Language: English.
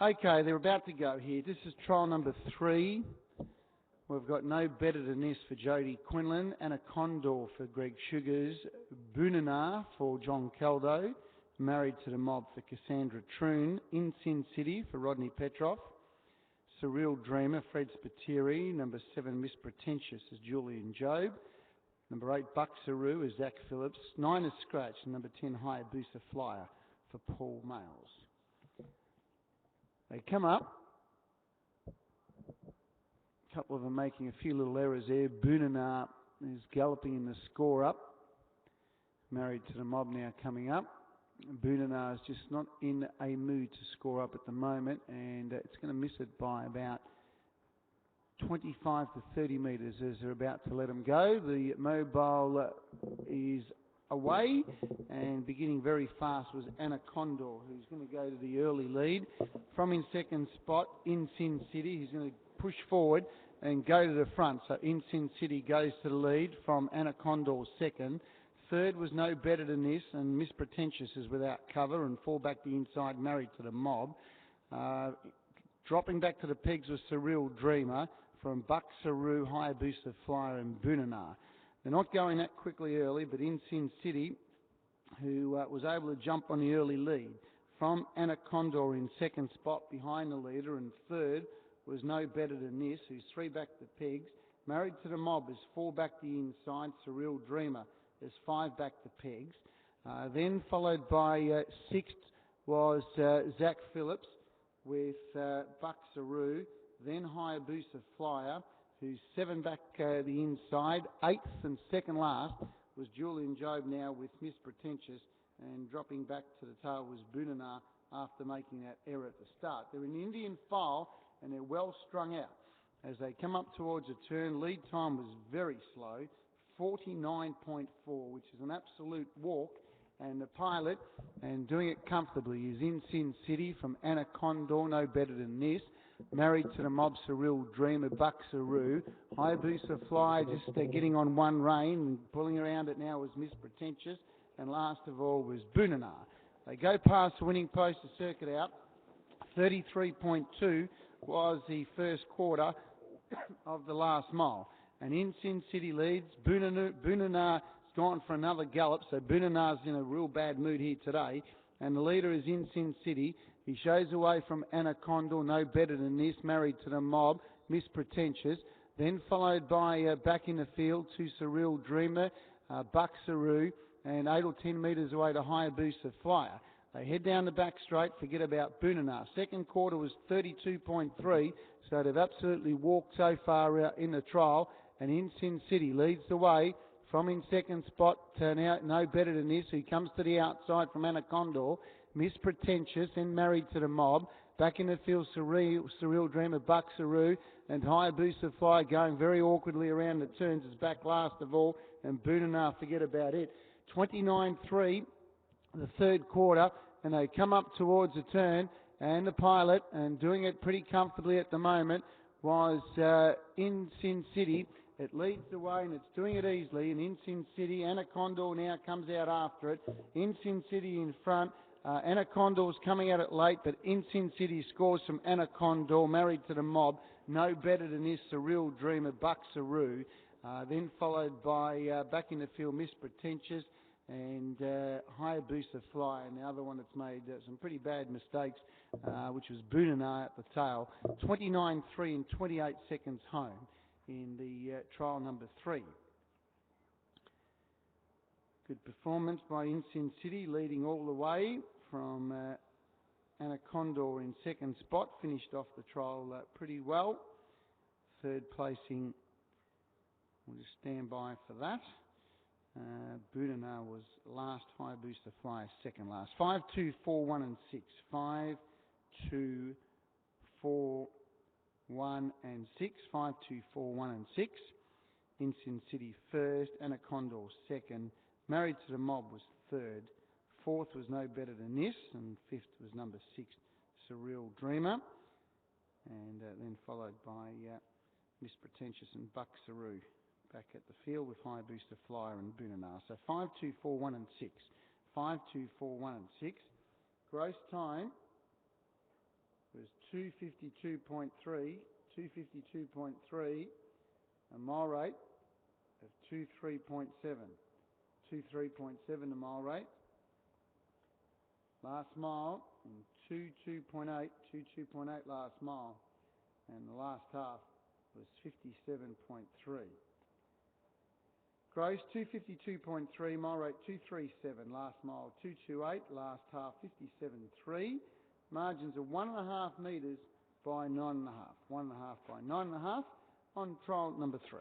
Okay, they're about to go here. This is trial number 3. We've got No Better Than This for Jodie Quinlan, Anaconda for Greg Sugars, Boonana for John Caldo, Married to the Mob for Cassandra Troon, In Sin City for Rodney Petroff, Surreal Dreamer, Fred Spiteri, number 7 Miss Pretentious is Julian Job, number 8 Bucksaroo is Zach Phillips, 9 is Scratch, and number 10 Hayabusa Flyer for Paul Males. They come up. A couple of them making a few little errors there. Boonana is galloping in the score up. Married to the Mob now coming up. Boonana is just not in a mood to score up at the moment, and it's going to miss it by about 25 to 30 metres as they're about to let them go. The mobile is away, and beginning very fast was Anaconda, who's going to go to the early lead. From in second spot, In Sin City, he's going to push forward and go to the front. So In Sin City goes to the lead from Anaconda second. Third was No Better Than This, and Miss Pretentious is without cover and fall back the inside, Married to the Mob. Dropping back to the pegs was Surreal Dreamer from Bucksaroo, Hayabusa Flyer and Boonana. They're not going that quickly early, but In Sin City, who was able to jump on the early lead. From Anaconda in second spot behind the leader, and third was No Better Than This, who's 3 back the pegs. Married to the Mob is 4 back the inside. Surreal Dreamer is 5 back the pegs. Then followed by sixth was Zach Phillips with Bucksaroo. Then Hayabusa Flyer, who's 7 back the inside. 8th and second last was Julian Job now with Miss Pretentious, and dropping back to the tail was Boonana after making that error at the start. They're in Indian file and they're well strung out. As they come up towards a turn, lead time was very slow, 49.4, which is an absolute walk. And the pilot, and doing it comfortably, is In Sin City from Anaconda, No Better Than This. Married to the Mob, Surreal Dreamer, Bucksaroo. Hayabusa Fly just getting on one rein and pulling around it now was Miss Pretentious. And last of all was Boonana. They go past the winning post to circuit out. 33.2 was the first quarter of the last mile. And In Sin City leads. Boonana's gone for another gallop, so Boonana's in a real bad mood here today. And the leader is In Sin City. He shows away from Anaconda, No Better Than This, Married to the Mob, Miss Pretentious. Then followed by back in the field to Surreal Dreamer, Bucksaroo, and 8 or 10 metres away to Hayabusa Flyer. They head down the back straight, forget about Boonana. Second quarter was 32.3, so they've absolutely walked so far in the trial. And In Sin City leads the way from in second spot, now No Better Than This, who comes to the outside from Anaconda. Miss Pretentious, then Married to the Mob. Back in the field, Surreal Dreamer, Bucksaroo, and Hayabusa Fly going very awkwardly around the turns is back last of all, and Boonana, forget about it. 29.3, the third quarter, and they come up towards the turn, and the pilot, and doing it pretty comfortably at the moment, was In Sin City. It leads the way and it's doing it easily, and In Sin City, Anaconda now comes out after it. In Sin City in front. Anaconda's coming at it late, but In Sin City scores from Anaconda, Married to the Mob, No Better Than This, Surreal Dreamer, Bucksaroo. Then followed by, back in the field, Miss Pretentious and Hayabusa Fly, and the other one that's made some pretty bad mistakes, which was Boonana at the tail. 29.3 and 28 seconds home in the trial number 3. Good performance by In Sin City, leading all the way from Anaconda in second spot. Finished off the trial pretty well. Third placing, we'll just stand by for that. Boonana was last, Hayabusa Fly second last. 5, 2, 4, 1 and 6. 5, 2, 4, 1 and 6. 5, 2, 4, 1 and 6. In Sin City first, Anaconda second. Married to the Mob was third. Fourth was No Better Than This, and fifth was number 6, Surreal Dreamer. And then followed by Miss Pretentious and Bucksaroo back at the field with Hayabusa Flyer and Boonana. So 5, 2, 4, 1 and 6. 5, 2, 4, 1 and 6. Gross time was 252.3, 252.3, a mile rate of 23.7, 23.7 a mile rate. Last mile in 22.8, 22.8 last mile, and the last half was 57.3. Gross 252.3, mile rate 237, last mile 228, last half 57.3. Margins of 1.5 metres by 9.5, 1.5 by 9.5 on trial number 3.